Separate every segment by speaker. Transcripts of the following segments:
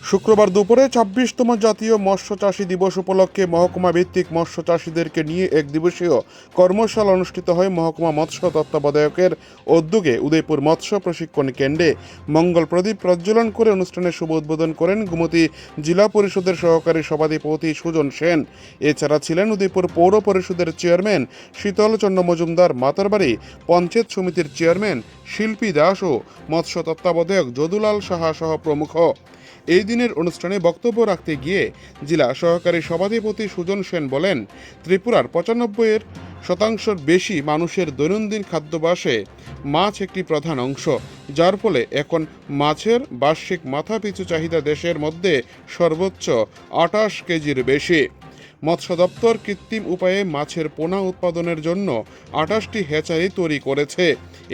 Speaker 1: শুক্রবার দুপুরে ২৬তম জাতীয় মৎস্য চাষী দিবস উপলক্ষে মহকুমা ভিত্তিক মৎস্য চাষীদেরকে নিয়ে এক দিবসীয় কর্মশালা অনুষ্ঠিত হয় মহকুমা মৎস্য তত্ত্বাবধায়কের উদ্যোগে উদয়পুর মৎস্য প্রশিক্ষণ কেন্দ্রে। মঙ্গল প্রদীপ প্রজ্বলন করে অনুষ্ঠানের শুভ উদ্বোধন করেন গোমতী জেলা পরিষদের সহকারী সভাধিপতি সুজন সেন। এছাড়া ছিলেন উদয়পুর পৌর পরিষদের চেয়ারম্যান শীতল চন্দ্র মজুমদার, মাতারবাড়ি পঞ্চায়েত সমিতির চেয়ারম্যান শিল্পী দাস ও মৎস্য তত্ত্বাবধায়ক যদুলাল সাহা সহ প্রমুখ। এই দিনের অনুষ্ঠানে বক্তব্য রাখতে গিয়ে জেলা সহকারী সভাধিপতি সুজন সেন বলেন, ত্রিপুরার ৯৫% বেশি মানুষের দৈনন্দিন খাদ্যাভ্যাসে মাছ একটি প্রধান অংশ, যার ফলে এখন মাছের বার্ষিক মাথাপিছু চাহিদা দেশের মধ্যে সর্বোচ্চ ২৮ কেজির বেশি। মৎস্য দপ্তর কৃত্রিম উপায়ে মাছের পোনা উৎপাদনের জন্য ২৮টি হ্যাচারি তৈরি করেছে।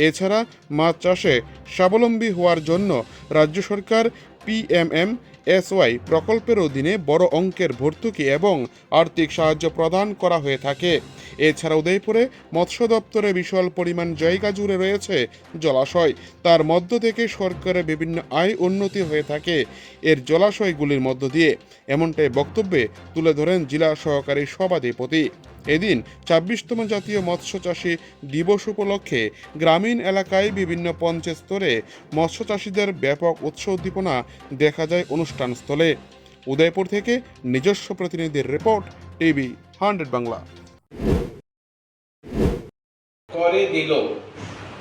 Speaker 1: এছাড়া মাছ চাষে স্বাবলম্বী হওয়ার জন্য রাজ্য সরকার PMMSY প্রকল্পের অধীনে বড় অঙ্কের ভর্তুকি এবং আর্থিক সাহায্য প্রদান করা হয়ে থাকে। এছাড়া উদয়পুরে মৎস্য দপ্তরে বিশাল পরিমাণ জায়গা জুড়ে রয়েছে জলাশয়, তার মধ্য থেকে সরকারের বিভিন্ন আয় উন্নতি হয়ে থাকে এর জলাশয়গুলির মধ্য দিয়ে, এমনটাই বক্তব্যে তুলে ধরেন জেলা সহকারী সভাধিপতি। এদিন ২৬তম জাতীয় মৎস্য চাষী দিবস উপলক্ষে গ্রামীণ এলাকায় বিভিন্ন পঞ্চায়েত স্তরে মৎস্য চাষীদের ব্যাপক উৎসাহ উদ্দীপনা দেখা যায় অনুষ্ঠানস্থলে। উদয়পুর থেকে নিজস্ব প্রতিনিধির রিপোর্ট, টিভি 100 বাংলা।
Speaker 2: করে দিল,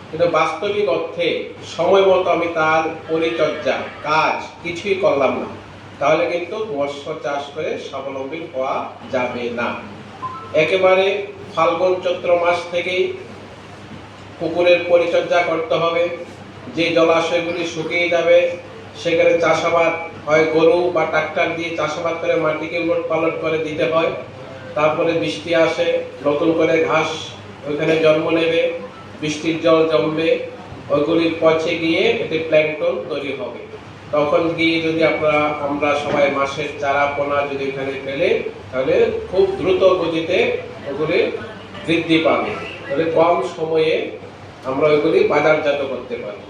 Speaker 2: কিন্তু বাস্তবিক অর্থে সময় মতো আমি তার পরিচর্যা কাজ কিছুই করলাম না, তাহলে কিন্তু মৎস্য চাষ করে স্বাবলম্বী হওয়া যাবে না। একেবারে ফাল্গুন চৈত্র মাস থেকেই পুকুরের পরিচর্যা করতে হবে। যে জলাশয়গুলি শুকিয়ে যাবে সেখানে চাষাবাদ হয় গরু বা ট্রাক্টর দিয়ে চাষাবাদ করে মাটিকে উলট পালট করে দিতে হয়। তারপরে বৃষ্টি আসে, নতুন করে ঘাস ওইখানে জন্ম নেবে, বৃষ্টির জল জমবে, ওইগুলি পচে গিয়ে একটি প্ল্যাঙ্কটন তৈরি হবে। তখন গিয়ে যদি আমরা সবাই মাছের চারা পোনা যদি এখানে ফেলে, তাহলে খুব দ্রুত গতিতে ওগুলি বৃদ্ধি পাবে, তাহলে কম সময়ে আমরা ওইগুলি বাজারজাত করতে পারি।